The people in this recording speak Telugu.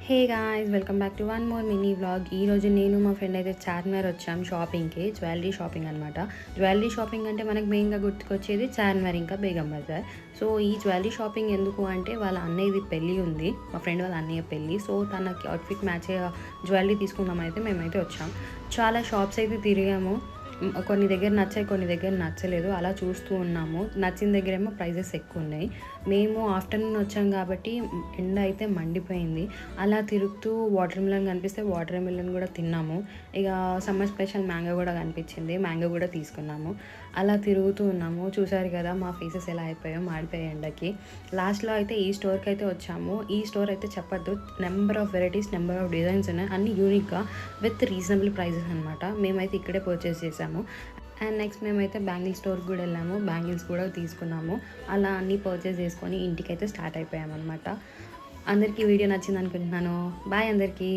Hey guys, welcome back to one more mini vlog. ఈరోజు నేను మా ఫ్రెండ్ అయితే చార్మినార్ వచ్చాం షాపింగ్కి. జ్యువెలరీ షాపింగ్ అనమాట. జ్యువెలరీ షాపింగ్ అంటే మనకు మెయిన్గా గుర్తుకొచ్చేది చార్మినార్ ఇంకా బేగం బజార్. సో ఈ జ్యువెలరీ షాపింగ్ ఎందుకు అంటే వాళ్ళ అన్నయ్యది పెళ్ళి ఉంది, మా ఫ్రెండ్ వాళ్ళ అన్నయ్య పెళ్ళి. సో తనకి అవుట్ఫిట్ మ్యాచ్ జ్యువెలరీ తీసుకుందామైతే మేమైతే వచ్చాం. చాలా షాప్స్ అయితే తిరిగాము. కొన్ని దగ్గర నచ్చాయి, కొన్ని దగ్గర నచ్చలేదు. అలా చూస్తూ ఉన్నాము. నచ్చిన దగ్గర ఏమో ప్రైజెస్ ఎక్కువ ఉన్నాయి. మేము ఆఫ్టర్నూన్ వచ్చాం కాబట్టి ఎండ అయితే మండిపోయింది. అలా తిరుగుతూ వాటర్ మిలన్ కనిపిస్తే వాటర్ మిలన్ కూడా తిన్నాము. ఇక సమ్మర్ స్పెషల్ మ్యాంగో కూడా కనిపించింది, మ్యాంగో కూడా తీసుకున్నాము. అలా తిరుగుతూ ఉన్నాము. చూసారు కదా మా ఫేసెస్ ఎలా అయిపోయాయో మాడిపోయాయి ఎండకి. లాస్ట్లో అయితే ఈ స్టోర్కి అయితే వచ్చాము. ఈ స్టోర్ అయితే చెప్పొద్దు, number of varieties, number of designs ఉన్నాయి, అన్నీ యూనిక్గా విత్ రీజనబుల్ ప్రైజెస్ అనమాట. మేమైతే ఇక్కడే పర్చేస్ చేసాము. అండ్ నెక్స్ట్ మేమైతే బ్యాంగిల్ స్టోర్కి కూడా వెళ్ళాము, బ్యాంగిల్స్ కూడా తీసుకున్నాము. అలా అన్నీ పర్చేస్ చేసుకొని ఇంటికైతే స్టార్ట్ అయిపోయామన్నమాట. అందరికీ వీడియో నచ్చింది అనుకుంటున్నాను. బాయ్ అందరికీ.